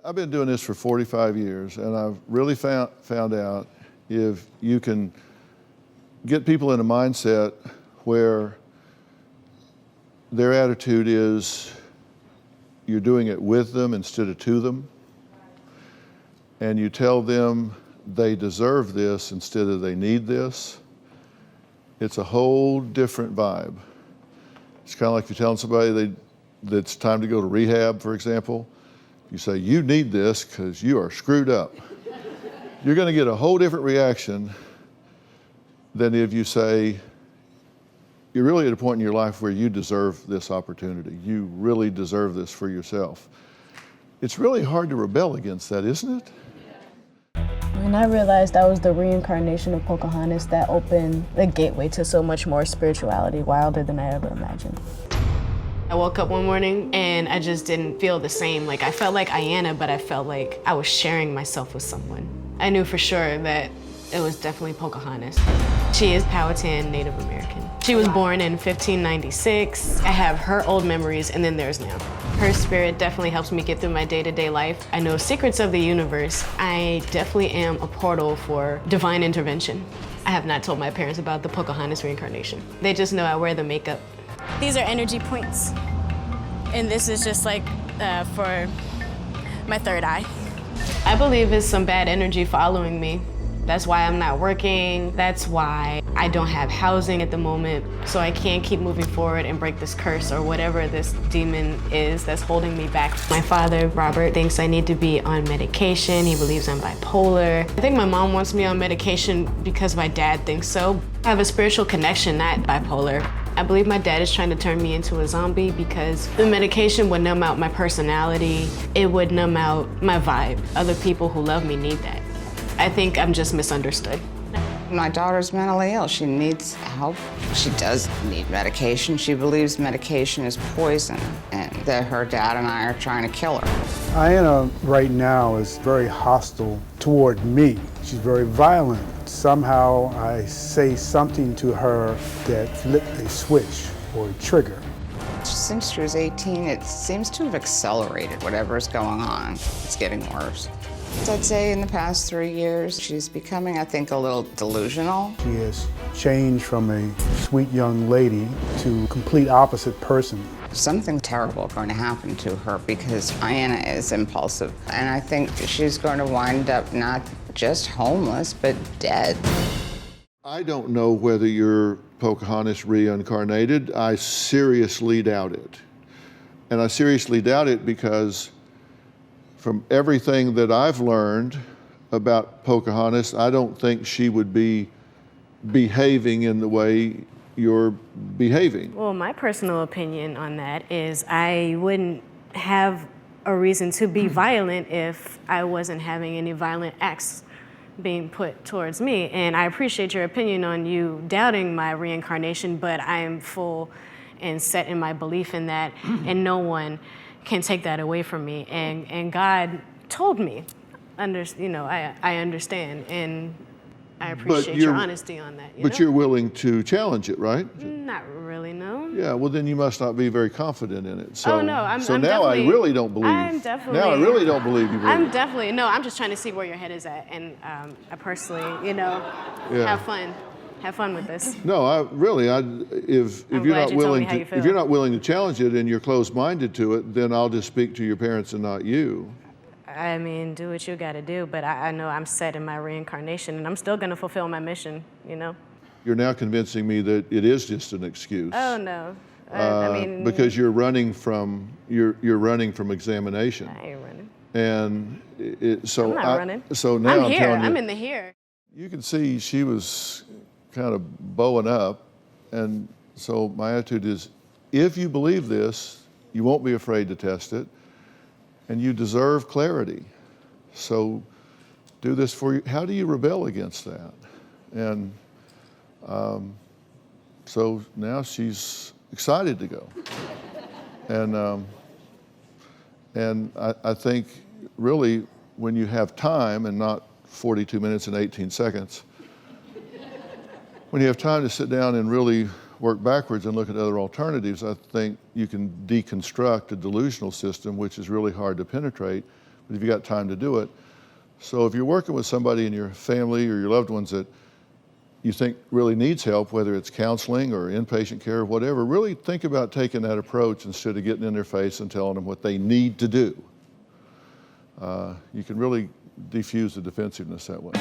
I've been doing this for 45 years, and I've really found out if you can get people in a mindset where their attitude is you're doing it with them instead of to them, and you tell them they deserve this instead of they need this, it's a whole different vibe. It's kind of like if you're telling somebody that it's time to go to rehab, for example. You say, you need this because you are screwed up. You're going to get a whole different reaction than if you say, you're really at a point in your life where you deserve this opportunity. You really deserve this for yourself. It's really hard to rebel against that, isn't it? And I realized that was the reincarnation of Pocahontas that opened the gateway to so much more spirituality, wilder than I ever imagined. I woke up one morning and I just didn't feel the same. Like I felt like Ayanna, but I felt like I was sharing myself with someone. I knew for sure that it was definitely Pocahontas. She is Powhatan Native American. She was born in 1596. I have her old memories and then there's now. Her spirit definitely helps me get through my day-to-day life. I know secrets of the universe. I definitely am a portal for divine intervention. I have not told my parents about the Pocahontas reincarnation. They just know I wear the makeup. These are energy points. And this is just like for my third eye. I believe it's some bad energy following me. That's why I'm not working. That's why I don't have housing at the moment. So I can't keep moving forward and break this curse or whatever this demon is that's holding me back. My father, Robert, thinks I need to be on medication. He believes I'm bipolar. I think my mom wants me on medication because my dad thinks so. I have a spiritual connection, not bipolar. I believe my dad is trying to turn me into a zombie because the medication would numb out my personality. It would numb out my vibe. Other people who love me need that. I think I'm just misunderstood. My daughter's mentally ill. She needs help. She does need medication. She believes medication is poison and that her dad and I are trying to kill her. Ayanna right now is very hostile toward me. She's very violent. Somehow I say something to her that flipped a switch or a trigger. Since she was 18, it seems to have accelerated. Whatever is going on, it's getting worse. I'd say in the past 3 years, she's becoming, I think, a little delusional. She has changed from a sweet young lady to a complete opposite person. Something terrible going to happen to her because Ayanna is impulsive. And I think she's going to wind up not just homeless, but dead. I don't know whether you're Pocahontas reincarnated. I seriously doubt it. And I seriously doubt it because from everything that I've learned about Pocahontas, I don't think she would be behaving in the way you're behaving. Well, my personal opinion on that is I wouldn't have a reason to be violent if I wasn't having any violent acts being put towards me. And I appreciate your opinion on you doubting my reincarnation, but I am full and set in my belief in that, and no one can take that away from me. And God told me, I understand, and I appreciate your honesty on that. But you're willing to challenge it, right? Not really, no. Yeah, well then you must not be very confident in it. So, oh no, I'm now I really don't believe. I'm definitely. Now I really don't believe you believe. I'm just trying to see where your head is at, and I personally, have fun with this. No, if you're not willing to challenge it and you're closed-minded to it, then I'll just speak to your parents and not you. I mean, do what you got to do, but I know I'm set in my reincarnation, and I'm still going to fulfill my mission. You're now convincing me that it is just an excuse. Oh no, because you're running from examination. I ain't running. And I'm not running. So now I'm here. telling you, I'm in the here. You can see she was kind of bowing up, and so my attitude is, if you believe this, you won't be afraid to test it, and you deserve clarity. So do this for you. How do you rebel against that? And so now she's excited to go. And I think really when you have time and not 42 minutes and 18 seconds, when you have time to sit down and really work backwards and look at other alternatives, I think you can deconstruct a delusional system, which is really hard to penetrate, if you got time to do it. So if you're working with somebody in your family or your loved ones that you think really needs help, whether it's counseling or inpatient care or whatever, really think about taking that approach instead of getting in their face and telling them what they need to do. You can really defuse the defensiveness that way.